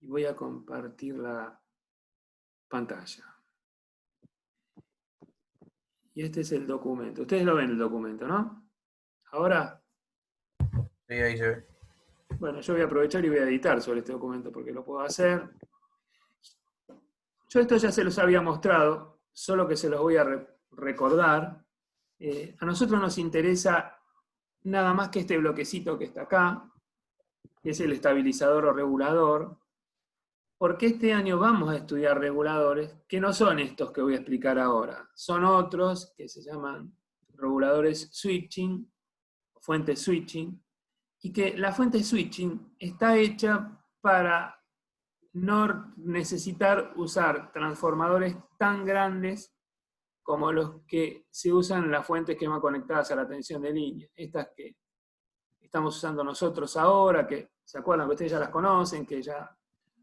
Y voy a compartir la pantalla. Y este es el documento. Ustedes lo ven el documento, ¿no? Ahora. Sí, ahí se ve. Bueno, yo voy a aprovechar y voy a editar sobre este documento porque lo puedo hacer. Yo esto ya se los había mostrado, solo que se los voy a recordar. A nosotros nos interesa nada más que este bloquecito que está acá, que es el estabilizador o regulador, porque este año vamos a estudiar reguladores que no son estos que voy a explicar ahora, son otros que se llaman reguladores switching, fuentes switching, y que la fuente switching está hecha para no necesitar usar transformadores tan grandes como los que se usan en las fuentes que van conectadas a la tensión de línea. Estas que estamos usando nosotros ahora, que se acuerdan que ustedes ya las conocen, que ya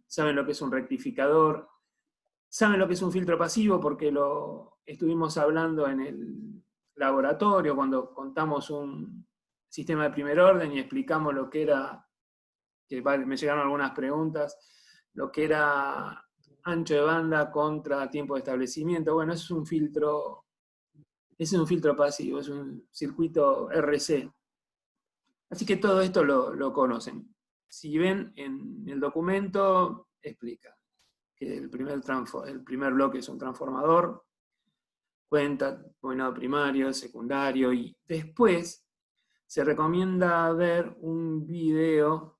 saben lo que es un rectificador, saben lo que es un filtro pasivo porque lo estuvimos hablando en el laboratorio cuando contamos un sistema de primer orden y explicamos lo que era, que me llegaron algunas preguntas, lo que era ancho de banda contra tiempo de establecimiento. Bueno, es un filtro pasivo, es un circuito RC. Así que todo esto lo conocen. Si ven en el documento, explica que el primer bloque es un transformador, cuenta combinado primario, secundario, y después se recomienda ver un video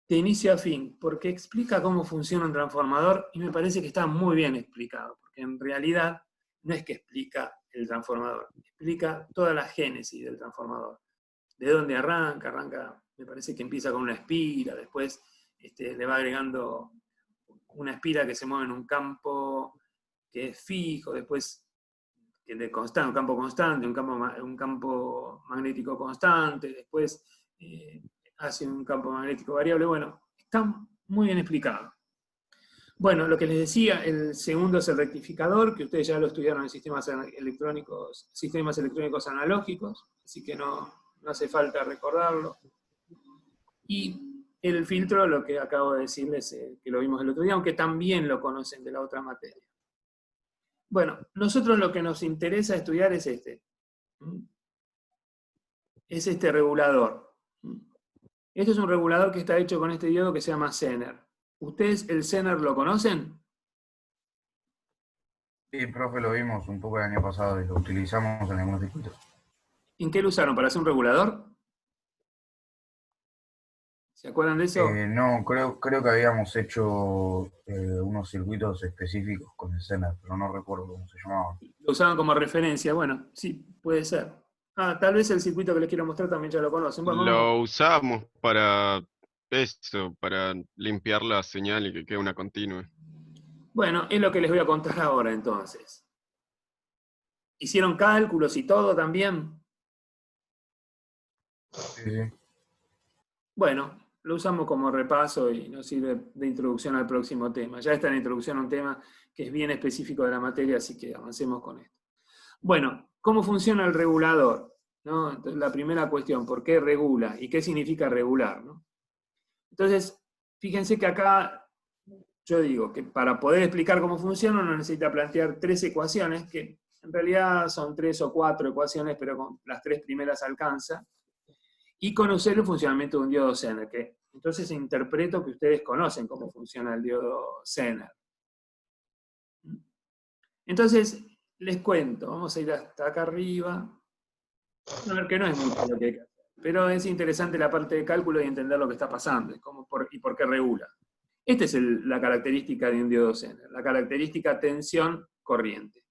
de inicio a fin, porque explica cómo funciona un transformador y me parece que está muy bien explicado, porque en realidad no es que explica el transformador, explica toda la génesis del transformador. De dónde arranca, me parece que empieza con una espira, después le va agregando una espira que se mueve en un campo que es fijo, después de constante, un campo constante, un campo magnético constante, después hace un campo magnético variable. Bueno, está muy bien explicado. Bueno, lo que les decía, el segundo es el rectificador, que ustedes ya lo estudiaron en sistemas electrónicos analógicos, así que no hace falta recordarlo. Y el filtro, lo que acabo de decirles, que lo vimos el otro día, aunque también lo conocen de la otra materia. Bueno, nosotros lo que nos interesa estudiar es este. Es este regulador. Este es un regulador que está hecho con este diodo que se llama Zener. ¿Ustedes el Zener lo conocen? Sí, profe, lo vimos un poco el año pasado y lo utilizamos en algunos circuitos. ¿En qué lo usaron? ¿Para hacer un regulador? ¿Se acuerdan de eso? No, creo que habíamos hecho unos circuitos específicos con el Zener, pero no recuerdo cómo se llamaban. Lo usaban como referencia. Bueno, sí, puede ser. Tal vez el circuito que les quiero mostrar también ya lo conocen. Bueno, vamos. Lo usamos para eso, para limpiar la señal y que quede una continua. Bueno, es lo que les voy a contar ahora entonces. ¿Hicieron cálculos y todo también? Sí. Bueno, lo usamos como repaso y nos sirve de introducción al próximo tema. Ya está en la introducción a un tema que es bien específico de la materia, así que avancemos con esto. Bueno, ¿cómo funciona el regulador? ¿No? Entonces, la primera cuestión, ¿por qué regula? ¿Y qué significa regular? ¿No? Entonces, fíjense que acá yo digo que para poder explicar cómo funciona uno necesita plantear 3 ecuaciones, que en realidad son 3 o 4 ecuaciones, pero con las 3 primeras alcanza, y conocer el funcionamiento de un diodo Zener, que entonces interpreto que ustedes conocen cómo funciona el diodo Zener. Entonces, les cuento, vamos a ir hasta acá arriba. A ver, que no es mucho lo que hay que hacer, pero es interesante la parte de cálculo y entender lo que está pasando y por qué regula. Esta es la característica de un diodo Zener, la característica tensión-corriente.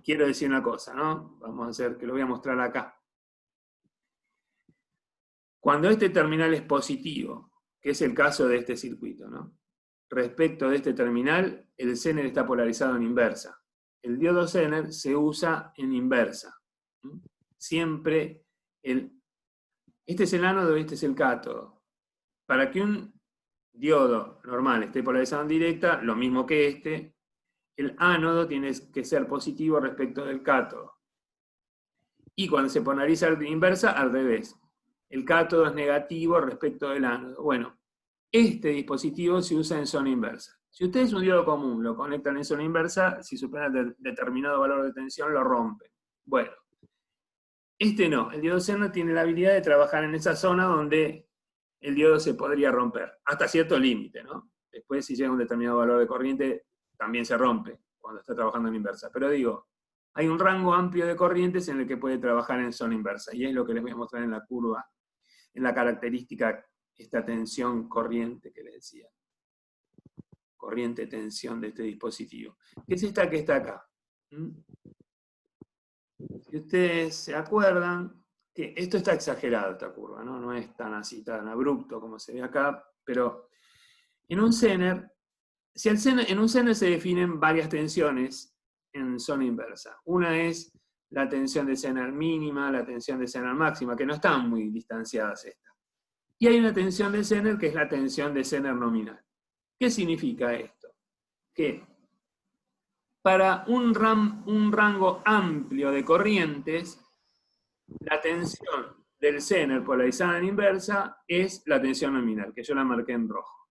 Quiero decir una cosa, ¿no? Vamos a hacer que lo voy a mostrar acá. Cuando este terminal es positivo, que es el caso de este circuito, ¿no? Respecto de este terminal, el Zener está polarizado en inversa. El diodo Zener se usa en inversa. Siempre este es el ánodo y este es el cátodo. Para que un diodo normal esté polarizado en directa, lo mismo que este, el ánodo tiene que ser positivo respecto del cátodo. Y cuando se polariza en inversa, al revés. el cátodo es negativo respecto del ánodo. Bueno, este dispositivo se usa en zona inversa. Si ustedes un diodo común lo conectan en zona inversa, si superan determinado valor de tensión, lo rompen. Bueno, este no. El diodo Zener tiene la habilidad de trabajar en esa zona donde el diodo se podría romper, hasta cierto límite, ¿no? Después, si llega a un determinado valor de corriente, también se rompe cuando está trabajando en inversa. Pero digo, hay un rango amplio de corrientes en el que puede trabajar en zona inversa, y es lo que les voy a mostrar en la curva, en la característica, esta tensión corriente que les decía. Corriente-tensión de este dispositivo. ¿Qué es esta que está acá? Si ustedes se acuerdan, que esto está exagerado, esta curva, ¿no? No es tan así, tan abrupto como se ve acá, pero en un Zener, en un Zener se definen varias tensiones en zona inversa. Una es la tensión de Zener mínima, la tensión de Zener máxima, que no están muy distanciadas estas. Y hay una tensión de Zener que es la tensión de Zener nominal. ¿Qué significa esto? Que para un rango amplio de corrientes, la tensión del Zener polarizada en inversa es la tensión nominal, que yo la marqué en rojo.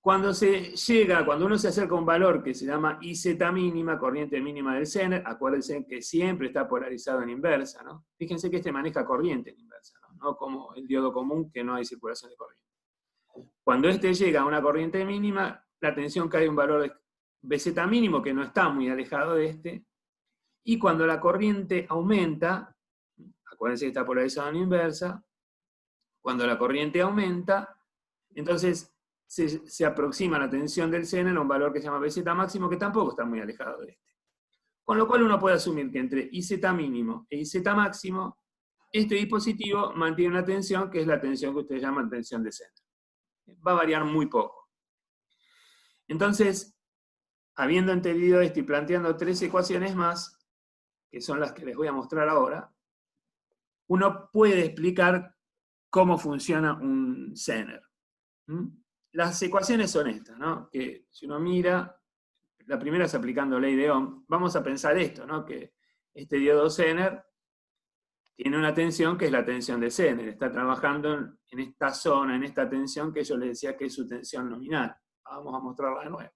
Cuando uno se acerca a un valor que se llama IZ mínima, corriente mínima del Zener, acuérdense que siempre está polarizado en inversa, ¿no? Fíjense que este maneja corriente en inversa, ¿no? Como el diodo común, que no hay circulación de corriente. Cuando este llega a una corriente mínima, la tensión cae a un valor de BZ mínimo, que no está muy alejado de este, y cuando la corriente aumenta, acuérdense que está polarizado en inversa, cuando la corriente aumenta, entonces se aproxima la tensión del Zener a un valor que se llama BZ máximo, que tampoco está muy alejado de este. Con lo cual uno puede asumir que entre IZ mínimo e IZ máximo, este dispositivo mantiene una tensión que es la tensión que ustedes llaman tensión de Zener. Va a variar muy poco. Entonces, habiendo entendido esto y planteando 3 ecuaciones más, que son las que les voy a mostrar ahora, uno puede explicar cómo funciona un Zener. Las ecuaciones son estas, ¿no? Que si uno mira, la primera es aplicando ley de Ohm. Vamos a pensar esto, ¿no? Que este diodo Zener tiene una tensión que es la tensión de Zener. Está trabajando en esta zona, en esta tensión que yo les decía que es su tensión nominal. Vamos a mostrarla de nuevo.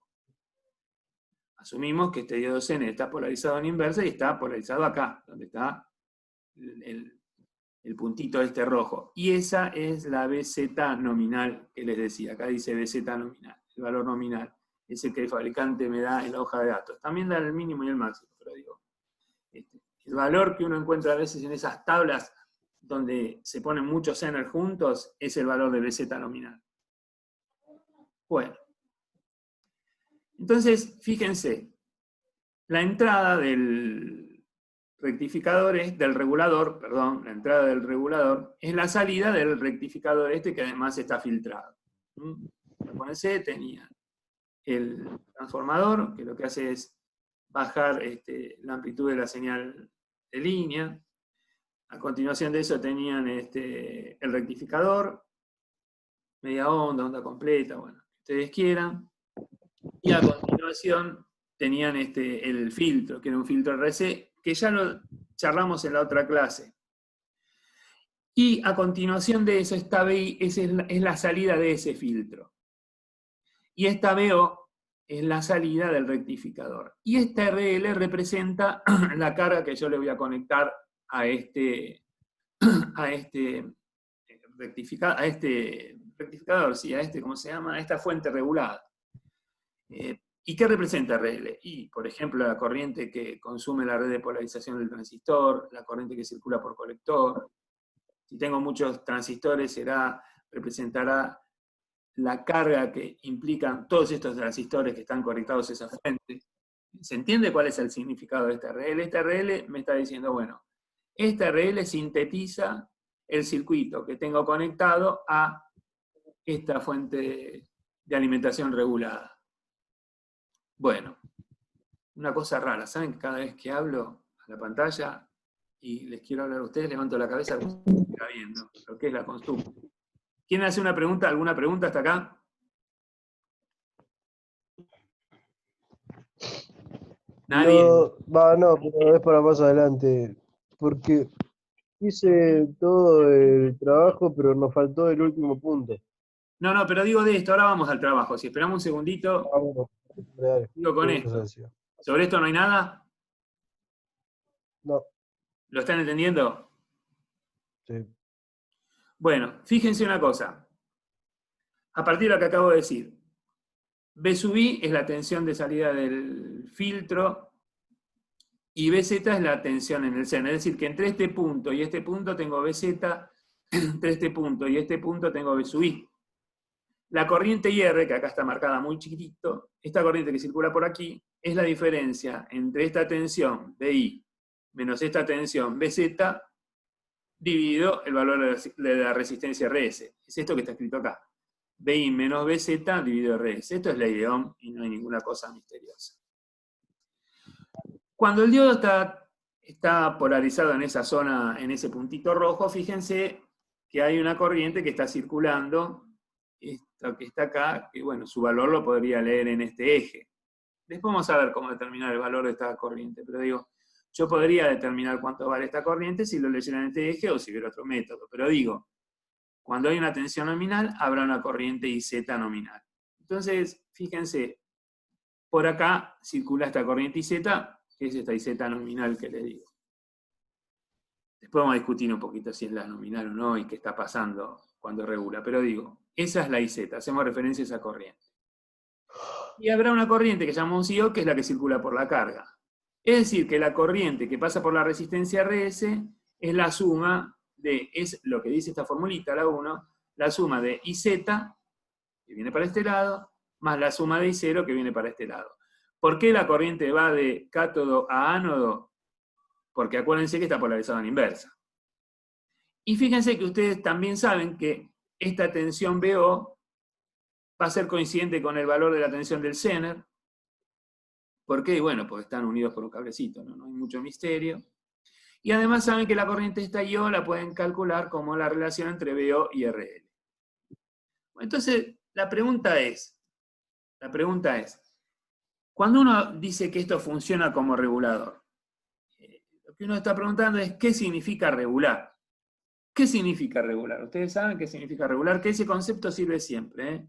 Asumimos que este diodo Zener está polarizado en inversa y está polarizado acá, donde está el puntito este rojo. Y esa es la BZ nominal que les decía. Acá dice BZ nominal, el valor nominal. Es el que el fabricante me da en la hoja de datos. También da el mínimo y el máximo, pero digo, el valor que uno encuentra a veces en esas tablas donde se ponen muchos Zener juntos es el valor de BZ nominal. Bueno. Entonces, fíjense, la entrada del rectificador la entrada del regulador es la salida del rectificador este que además está filtrado. Japonesé tenía el transformador, que lo que hace es bajar la amplitud de la señal de línea. A continuación de eso tenían el rectificador, media onda, onda completa, bueno, que ustedes quieran. Y a continuación tenían el filtro, que era un filtro RC, que ya lo charlamos en la otra clase. Y a continuación de eso, esta BI es la salida de ese filtro. Y esta BO es la salida del rectificador. Y esta RL representa la carga que yo le voy a conectar a este rectificador, sí, ¿cómo se llama? A esta fuente regulada. ¿Y qué representa RL? Y, por ejemplo, la corriente que consume la red de polarización del transistor, la corriente que circula por colector. Si tengo muchos transistores, representará la carga que implican todos estos transistores que están conectados a esa fuente. ¿Se entiende cuál es el significado de esta RL? Esta RL me está diciendo, bueno, esta RL sintetiza el circuito que tengo conectado a esta fuente de alimentación regulada. Bueno, una cosa rara, ¿saben que cada vez que hablo a la pantalla y les quiero hablar a ustedes, levanto la cabeza como si estuviera viendo lo que es la construcción? ¿Quién hace una pregunta? ¿Alguna pregunta hasta acá? ¿Nadie? No, pero es para más adelante. Porque Hice todo el trabajo, pero nos faltó el último punto. No, pero digo de esto, ahora vamos al trabajo. Si esperamos un segundito, Ah, bueno, dale, digo con eso esto. decía. ¿Sobre esto no hay nada? No, ¿Lo están entendiendo? sí. Bueno, fíjense una cosa. A partir de lo que acabo de decir, B sub I es la tensión de salida del filtro y BZ es la tensión en el seno. Es decir, que entre este punto y este punto tengo BZ, entre este punto y este punto tengo B sub I. La corriente IR, que acá está marcada muy chiquitito, esta corriente que circula por aquí, es la diferencia entre esta tensión BI menos esta tensión BZ dividido el valor de la resistencia RS. Es esto que está escrito acá. BI menos BZ dividido RS. Esto es ley de Ohm y no hay ninguna cosa misteriosa. Cuando el diodo está polarizado en esa zona, en ese puntito rojo, fíjense que hay una corriente que está circulando, esto que está acá, que bueno, su valor lo podría leer en este eje. Después vamos a ver cómo determinar el valor de esta corriente, pero digo, yo podría determinar cuánto vale esta corriente si lo leyera en este eje o si hubiera otro método, pero digo, cuando hay una tensión nominal, habrá una corriente IZ nominal. Entonces, fíjense, por acá circula esta corriente IZ, que es esta IZ nominal que les digo. Después vamos a discutir un poquito si es la nominal o no y qué está pasando cuando regula, pero digo, esa es la IZ, hacemos referencia a esa corriente. Y habrá una corriente que llamamos IO, que es la que circula por la carga. Es decir, que la corriente que pasa por la resistencia RS es la suma de, es lo que dice esta formulita, la 1, la suma de IZ, que viene para este lado, más la suma de I0, que viene para este lado. ¿Por qué la corriente va de cátodo a ánodo? Porque acuérdense que está polarizada en inversa. Y fíjense que ustedes también saben que esta tensión BO va a ser coincidente con el valor de la tensión del Zener. ¿Por qué? Bueno, porque están unidos por un cablecito, no hay mucho misterio. Y además saben que la corriente esta IO la pueden calcular como la relación entre BO y RL. Entonces, la pregunta es, cuando uno dice que esto funciona como regulador, lo que uno está preguntando es, ¿qué significa regular? ¿Qué significa regular? Ustedes saben qué significa regular, que ese concepto sirve siempre, ¿eh?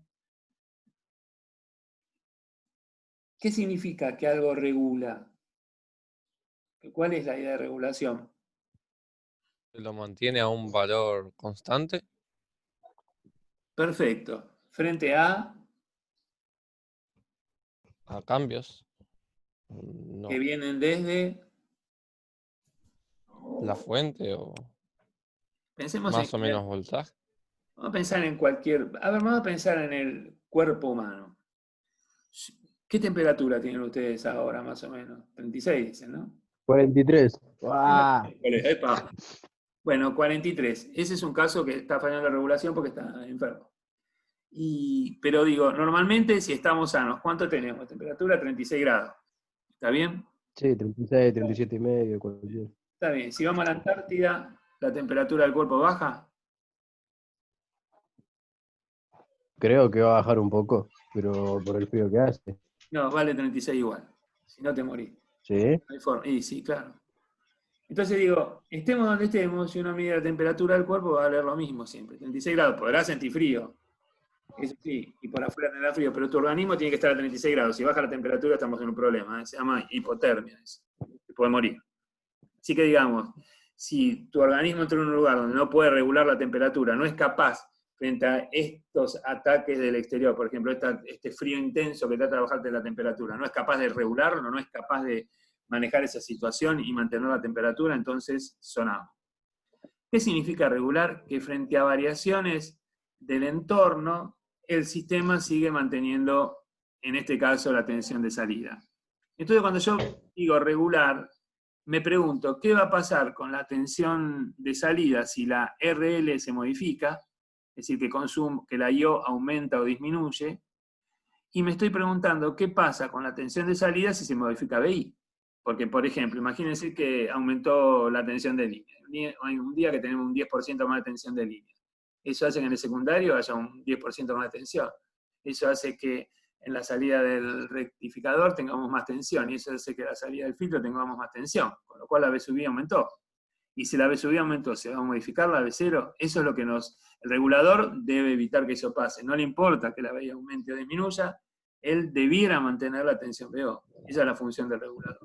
¿Qué significa que algo regula? ¿Cuál es la idea de regulación? ¿Lo mantiene a un valor constante? Perfecto. Frente a ¿A cambios? No. que vienen desde... ¿La fuente o Pensemos más o en... menos voltaje? Vamos a pensar en cualquier... A ver, vamos a pensar en el cuerpo humano. ¿Qué temperatura tienen ustedes ahora, más o menos? 36, dicen, ¿no? 43. ¡Ah! Epa. Bueno, 43. Ese es un caso que está fallando la regulación porque está enfermo. Pero digo, normalmente si estamos sanos, ¿cuánto tenemos? Temperatura 36 grados. ¿Está bien? Sí, 36, 37 y medio, cualquier. Está bien. Si vamos a la Antártida, ¿la temperatura del cuerpo baja? Creo que va a bajar un poco, pero por el frío que hace. No, vale 36 igual. Si no te morís. ¿Sí? No hay forma. Y sí, claro. Entonces digo, estemos donde estemos, si uno mide la temperatura del cuerpo va a valer lo mismo siempre. 36 grados, podrás sentir frío. Eso sí, y por afuera tendrá frío, pero tu organismo tiene que estar a 36 grados. Si baja la temperatura estamos en un problema, ¿eh? Se llama hipotermia. Te puede morir. Así que digamos, si tu organismo entra en un lugar donde no puede regular la temperatura, no es capaz frente a estos ataques del exterior, por ejemplo, este frío intenso que trata de bajarte la temperatura, no es capaz de regularlo, no es capaz de manejar esa situación y mantener la temperatura, entonces sonamos. ¿Qué significa regular? Que frente a variaciones del entorno, el sistema sigue manteniendo, en este caso, la tensión de salida. Entonces, cuando yo digo regular, me pregunto, ¿qué va a pasar con la tensión de salida si la RL se modifica? Es decir, que la IO aumenta o disminuye. Y me estoy preguntando, ¿qué pasa con la tensión de salida si se modifica BI? Porque, por ejemplo, imagínense que aumentó la tensión de línea. Hay un día que tenemos un 10% más de tensión de línea. Eso hace que en el secundario haya un 10% más de tensión. Eso hace que en la salida del rectificador tengamos más tensión, y eso hace que en la salida del filtro tengamos más tensión, con lo cual la B sub I aumentó. y si la B subida aumentó, ¿se va a modificar la B0? Eso es lo que el regulador debe evitar que eso pase. No le importa que la B aumente o disminuya, él debiera mantener la tensión BO. Esa es la función del regulador.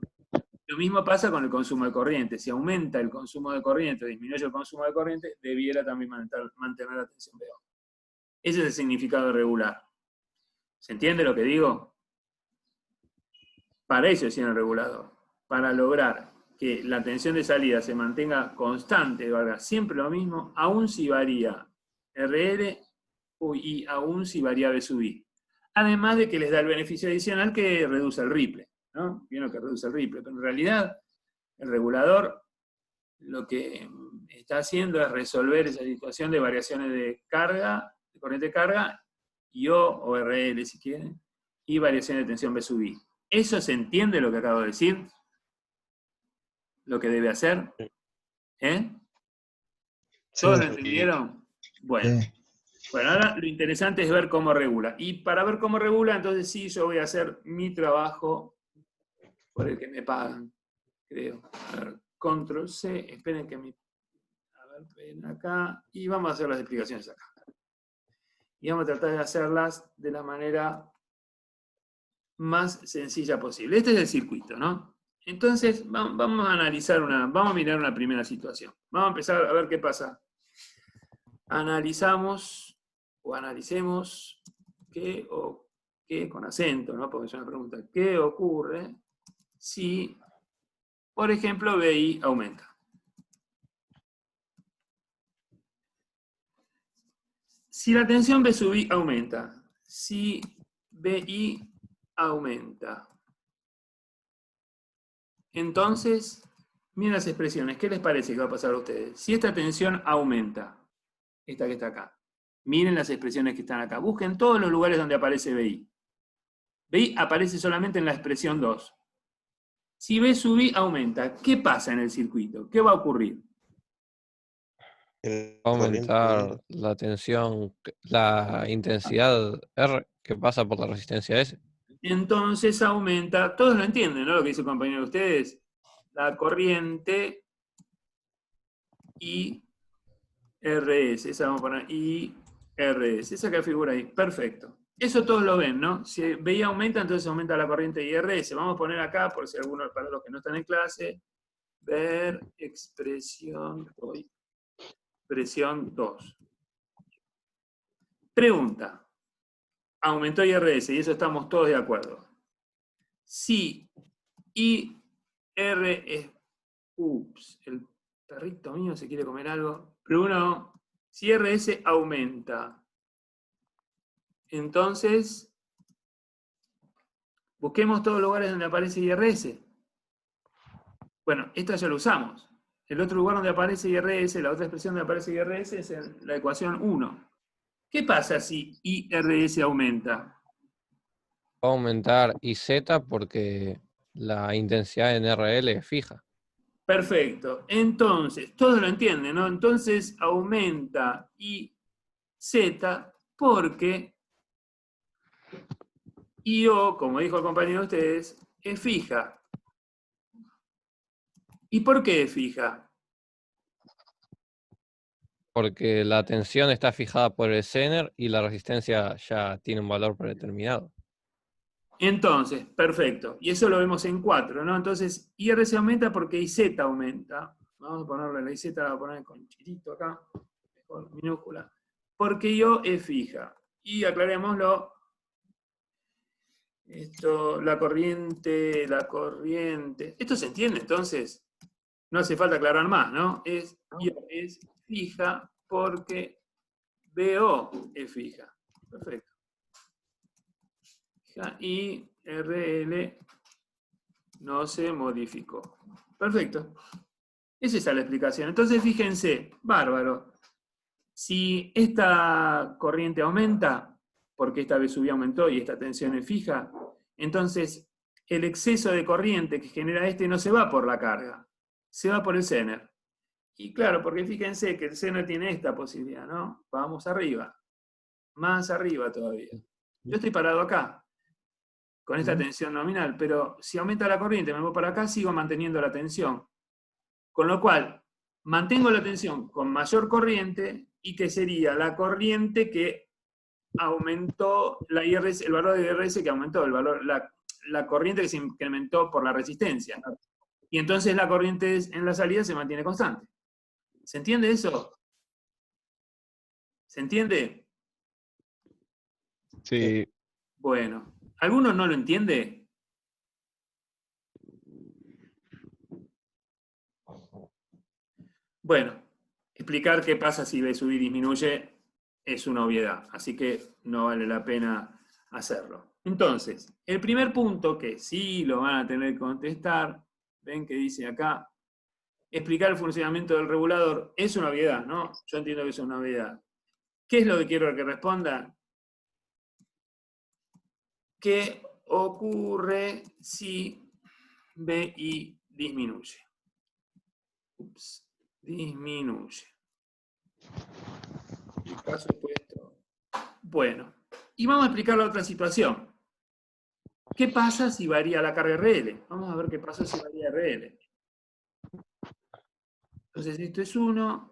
Lo mismo pasa con el consumo de corriente. Si aumenta el consumo de corriente o disminuye el consumo de corriente, debiera también mantener la tensión BO. Ese es el significado de regular. ¿Se entiende lo que digo? Para eso es el regulador. Para lograr que la tensión de salida se mantenga constante, valga siempre lo mismo, aun si varía RL y aun si varía B sub I. Además de que les da el beneficio adicional que reduce el ripple, ¿no? Vieron que reduce el ripple, pero en realidad el regulador lo que está haciendo es resolver esa situación de variaciones de carga, de corriente de carga, o RL si quieren, y variaciones de tensión B sub I. ¿Eso se entiende lo que acabo de decir? ¿Lo que debe hacer? ¿Eh? ¿Todos lo entendieron? Bueno. Sí. Bueno, ahora lo interesante es ver cómo regula. Y para ver cómo regula, entonces sí, yo voy a hacer mi trabajo por el que me pagan, creo. A ver, Control C, esperen que a ver, ven acá, y vamos a hacer las explicaciones acá. Y vamos a tratar de hacerlas de la manera más sencilla posible. Este es el circuito, ¿no? Entonces, vamos a analizar vamos a mirar una primera situación. Vamos a empezar a ver qué pasa. Analicemos qué con acento, ¿no? Porque es una pregunta. ¿Qué ocurre si, por ejemplo, BI aumenta? Si la tensión B sub I aumenta, si BI aumenta, entonces, miren las expresiones. ¿Qué les parece que va a pasar a ustedes? Si esta tensión aumenta, esta que está acá, miren las expresiones que están acá. Busquen todos los lugares donde aparece BI. BI aparece solamente en la expresión 2. Si B sub I aumenta, ¿qué pasa en el circuito? ¿Qué va a ocurrir? Va a aumentar la tensión, la intensidad R que pasa por la resistencia S. Entonces aumenta, todos lo entienden, ¿no? Lo que dice el compañero de ustedes, la corriente IRS, esa vamos a poner IRS, esa que figura ahí, perfecto. Eso todos lo ven, ¿no? Si BI aumenta, entonces aumenta la corriente IRS. Vamos a poner acá, por si alguno, para los que no están en clase, ver expresión 2. Pregunta. Aumentó IRS, y eso estamos todos de acuerdo. Si IR es... Ups, el perrito mío se quiere comer algo. Pero uno, si IRS aumenta, entonces busquemos todos los lugares donde aparece IRS. Bueno, esto ya lo usamos. El otro lugar donde aparece IRS, la otra expresión donde aparece IRS es en la ecuación 1. ¿Qué pasa si IRS aumenta? Va a aumentar IZ porque la intensidad en RL es fija. Perfecto. Entonces, todos lo entienden, ¿no? Entonces aumenta IZ porque IO, como dijo el compañero de ustedes, es fija. ¿Y por qué es fija? Porque la tensión está fijada por el Zener y la resistencia ya tiene un valor predeterminado. Entonces, perfecto. Y eso lo vemos en 4, ¿no? Entonces, IRS aumenta porque IZ aumenta. Vamos a ponerle la IZ, la voy a poner con chirito acá, mejor minúscula. Porque IO es fija. Y aclarémoslo. Esto, la corriente. ¿Esto se entiende entonces? No hace falta aclarar más, ¿no? IO es fija porque BO es fija. Perfecto. Y RL no se modificó. Perfecto. Esa es la explicación. Entonces, fíjense, bárbaro. Si esta corriente aumenta, porque esta B sub I aumentó y esta tensión es fija, entonces el exceso de corriente que genera no se va por la carga, se va por el Zener. Y claro, porque fíjense que el Zener tiene esta posibilidad, ¿no? Vamos arriba. Más arriba todavía. Yo estoy parado acá, con esta tensión nominal, pero si aumenta la corriente, me voy para acá, sigo manteniendo la tensión. Con lo cual, mantengo la tensión con mayor corriente y que sería la corriente que aumentó la IRS, el valor de IRS que aumentó, la corriente que se incrementó por la resistencia. Y entonces la corriente en la salida se mantiene constante. ¿Se entiende eso? ¿Se entiende? Sí, Bueno. ¿Alguno no lo entiende? Bueno, explicar qué pasa si B sub I disminuye es una obviedad, así que no vale la pena hacerlo. Entonces, el primer punto que sí lo van a tener que contestar, ven que dice acá, explicar el funcionamiento del regulador, es una obviedad, ¿no? Yo entiendo que es una obviedad. ¿Qué es lo que quiero que responda? ¿Qué ocurre si BI disminuye? Ups, disminuye. El caso expuesto. Bueno, y vamos a explicar la otra situación. ¿Qué pasa si varía la carga RL? Vamos a ver qué pasa si varía RL. Entonces, esto es 1.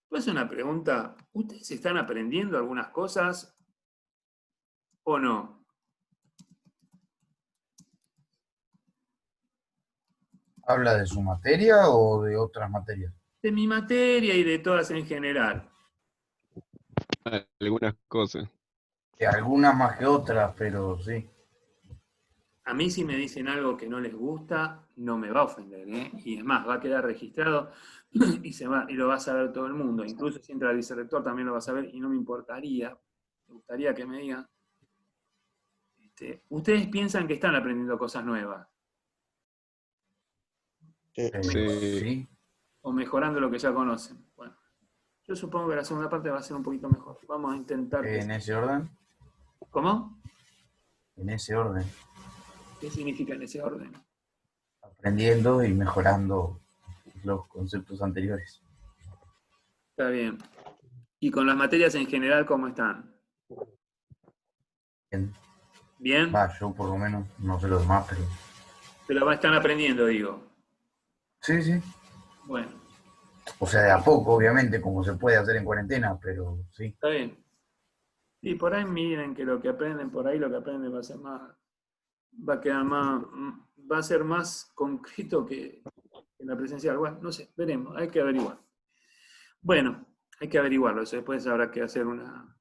Pues una pregunta, ¿ustedes están aprendiendo algunas cosas o no? ¿Habla de su materia o de otras materias? De mi materia y de todas en general. algunas cosas. Algunas más que otras, pero sí. A mí si me dicen algo que no les gusta, no me va a ofender, ¿eh? Y es más, va a quedar registrado y lo va a saber todo el mundo. Incluso si entra el vicerrector también lo va a saber y no me importaría. Me gustaría que me digan. ¿Ustedes piensan que están aprendiendo cosas nuevas? Sí. Sí. ¿O mejorando lo que ya conocen? Bueno, yo supongo que la segunda parte va a ser un poquito mejor. Vamos a intentar que... En ese orden. ¿Cómo? En ese orden. ¿Qué significa en ese orden? Aprendiendo y mejorando los conceptos anteriores. Está bien. ¿Y con las materias en general cómo están? Bien. ¿Bien? Va, yo por lo menos, no sé los demás, pero... Pero están aprendiendo, digo. Sí, sí. Bueno, O sea, de a poco, obviamente, como se puede hacer en cuarentena, pero sí. está bien. Y por ahí miren que lo que aprenden, por ahí lo que aprenden va a ser más, va a quedar más, va a ser más concreto que la presencial. Bueno, no sé, veremos, hay que averiguar. Bueno, hay que averiguarlo, después habrá que hacer una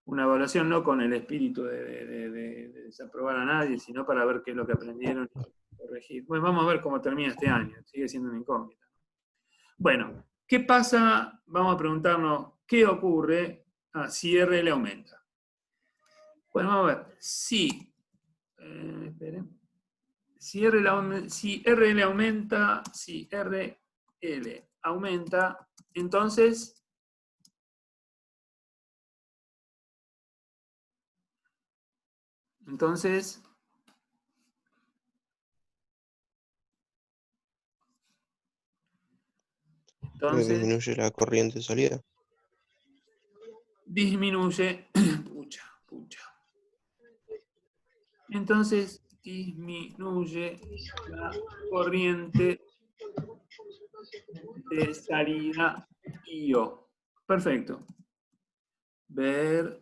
evaluación, no con el espíritu de desaprobar a nadie, sino para ver qué es lo que aprendieron y corregir. Bueno, vamos a ver cómo termina este año, sigue siendo una incógnita. Bueno, ¿qué pasa? Vamos a preguntarnos, ¿qué ocurre si RL aumenta? Bueno, vamos a ver, si RL aumenta, si RL aumenta, entonces Disminuye la corriente de salida. disminuye, pucha. Entonces disminuye la corriente de salida IO. Perfecto. Ver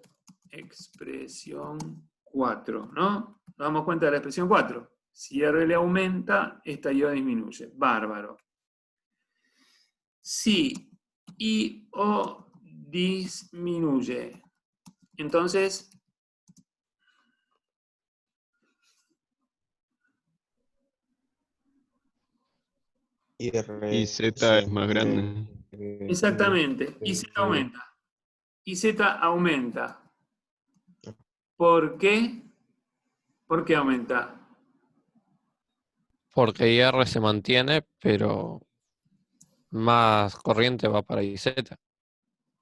expresión 4, ¿no? Nos damos cuenta de la expresión 4. Si RL aumenta, esta IO disminuye. Bárbaro. Si IO disminuye, entonces Y Z es más grande. exactamente, y Z aumenta. Y Z aumenta. ¿Por qué? ¿Por qué aumenta? Porque IR se mantiene, pero más corriente va para IZ.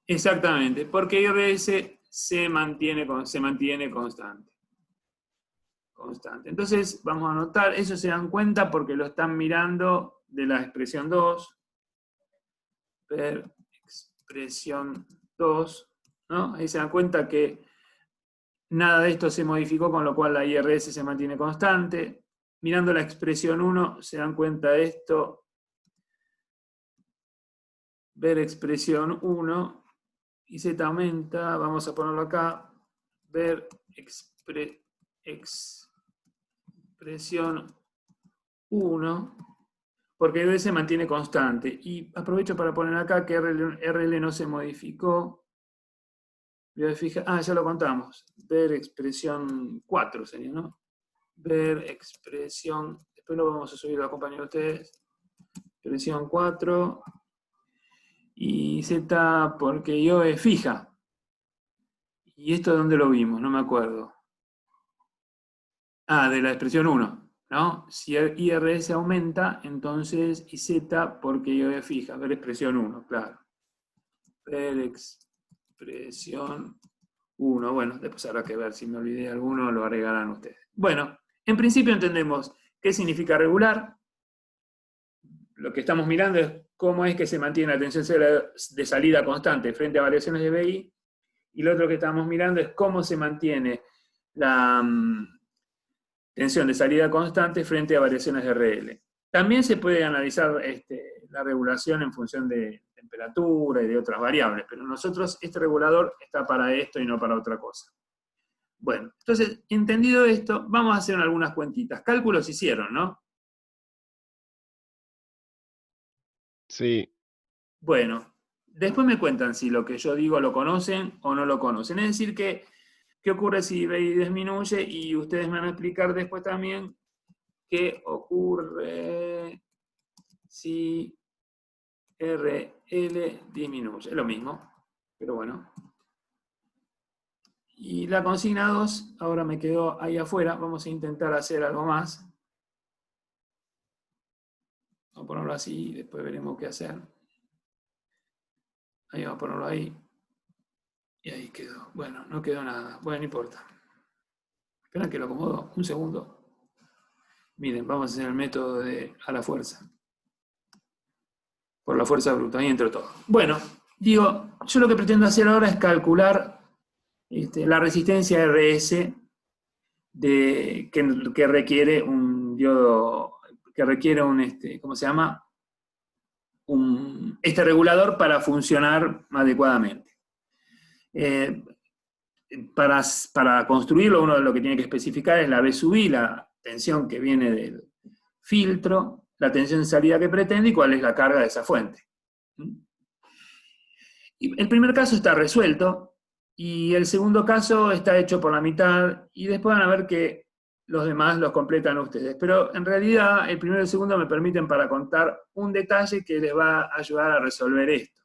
Exactamente, porque IRS se mantiene constante. Entonces, vamos a anotar, eso se dan cuenta porque lo están mirando de la expresión 2. Ver expresión 2, ¿no? Ahí se dan cuenta que nada de esto se modificó, con lo cual la IRS se mantiene constante. mirando la expresión 1, se dan cuenta de esto. Ver expresión 1, y Z aumenta, vamos a ponerlo acá, ver expresión 1, porque B se mantiene constante. Y aprovecho para poner acá que RL no se modificó. Ya lo contamos. Ver expresión 4 sería, ¿no? Ver expresión, después lo vamos a subir a la compañía de ustedes. Expresión 4. Y Z porque yo es fija. ¿Y esto dónde lo vimos? No me acuerdo. De la expresión 1, ¿no? Si IRS aumenta, entonces y Z porque yo es fija. Ver expresión 1, claro. Ver expresión 1. Bueno, después habrá que ver si me olvidé alguno, lo agregarán ustedes. Bueno, en principio entendemos qué significa regular. Lo que estamos mirando es cómo es que se mantiene la tensión de salida constante frente a variaciones de BI, y lo otro que estamos mirando es cómo se mantiene la tensión de salida constante frente a variaciones de RL. También se puede analizar la regulación en función de temperatura y de otras variables, pero nosotros, este regulador está para esto y no para otra cosa. Bueno, entonces, entendido esto, vamos a hacer algunas cuentitas. Cálculos hicieron, ¿no? Sí, Bueno, después me cuentan si lo que yo digo lo conocen o no lo conocen. Es decir, ¿qué ocurre si BI disminuye? Y ustedes me van a explicar después también qué ocurre si RL disminuye. Es lo mismo, pero bueno. Y la consigna 2, ahora me quedó ahí afuera. Vamos a intentar hacer algo más. Vamos a ponerlo así y después veremos qué hacer. Ahí vamos a ponerlo ahí. Y ahí quedó. Bueno, no quedó nada. Bueno, no importa. Espera que lo acomodo. Un segundo. Miren, vamos a hacer el método de a la fuerza. Por la fuerza bruta. Ahí entró todo. Bueno, digo, yo lo que pretendo hacer ahora es calcular la resistencia RS que requiere un diodo, que requiere ¿cómo se llama? Este regulador para funcionar adecuadamente. Para construirlo, uno lo que tiene que especificar es la V sub I, la tensión que viene del filtro, la tensión de salida que pretende y cuál es la carga de esa fuente. Y el primer caso está resuelto y el segundo caso está hecho por la mitad y después van a ver que los demás los completan ustedes. Pero en realidad el primero y el segundo me permiten para contar un detalle que les va a ayudar a resolver esto.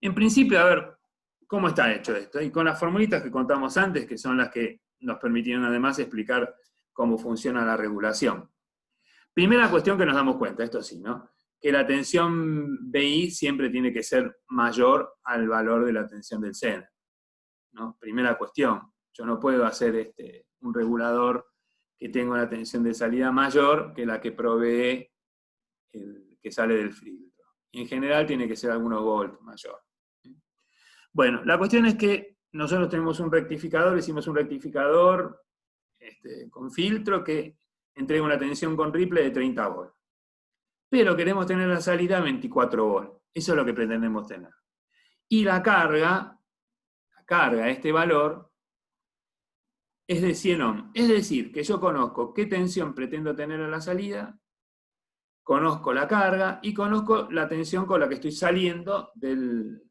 En principio, a ver, ¿cómo está hecho esto? Y con las formulitas que contamos antes, que son las que nos permitieron además explicar cómo funciona la regulación. Primera cuestión que nos damos cuenta, esto sí, ¿no? Que la tensión BI siempre tiene que ser mayor al valor de la tensión del Zener, ¿no? Primera cuestión, yo no puedo hacer un regulador que tenga una tensión de salida mayor que la que provee el que sale del filtro. Y en general tiene que ser algunos volts mayor. Bueno, la cuestión es que nosotros tenemos un rectificador, hicimos un rectificador con filtro que entrega una tensión con ripple de 30 volts. Pero queremos tener la salida a 24 volts. Eso es lo que pretendemos tener. Y la carga, este valor, es de 100 ohms. Es decir, que yo conozco qué tensión pretendo tener a la salida, conozco la carga y conozco la tensión con la que estoy saliendo del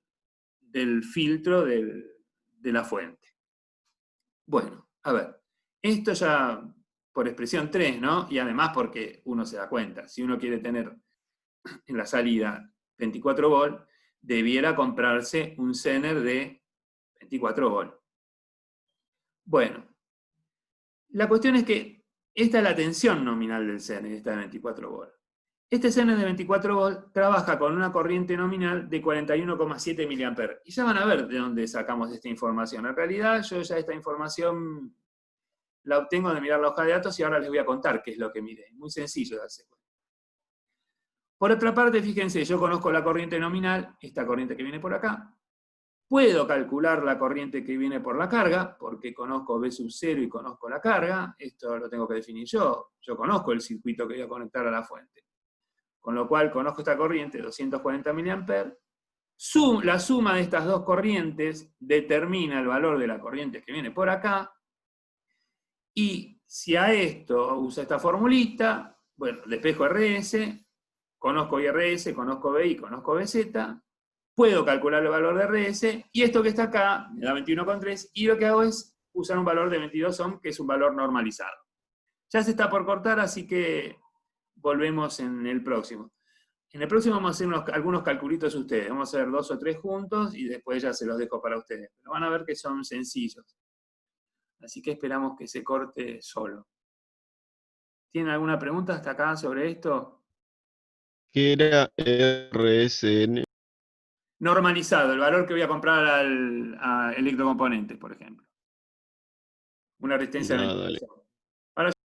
filtro de la fuente. Bueno, a ver, esto ya por expresión 3, ¿no? Y además porque uno se da cuenta, si uno quiere tener en la salida 24 volts, debiera comprarse un Zener de 24 volts. Bueno, la cuestión es que esta es la tensión nominal del Zener, esta de 24 volts. Este Zener de 24 volts trabaja con una corriente nominal de 41,7 mA. Y ya van a ver de dónde sacamos esta información. En realidad, yo ya esta información la obtengo de mirar la hoja de datos y ahora les voy a contar qué es lo que miré. Muy sencillo darse cuenta. Por otra parte, fíjense, yo conozco la corriente nominal, esta corriente que viene por acá, Puedo calcular la corriente que viene por la carga, porque conozco V sub 0 y conozco la carga. Esto lo tengo que definir yo. Yo conozco el circuito que voy a conectar a la fuente. Con lo cual conozco esta corriente, 240 mA. La suma de estas dos corrientes determina el valor de la corriente que viene por acá. Y si a esto usa esta formulita, bueno, despejo RS, conozco IRS, conozco BI, conozco BZ, puedo calcular el valor de RS, y esto que está acá me da 21,3, y lo que hago es usar un valor de 22 ohm, que es un valor normalizado. Ya se está por cortar, así que volvemos en el próximo. En el próximo vamos a hacer algunos calculitos ustedes, vamos a hacer 2 o 3 juntos, y después ya se los dejo para ustedes. Pero van a ver que son sencillos. Así que esperamos que se corte solo. ¿Tienen alguna pregunta hasta acá sobre esto? ¿Qué era RSN? Normalizado, el valor que voy a comprar a electrocomponentes, por ejemplo. Una resistencia de No, 22 dale. ohms.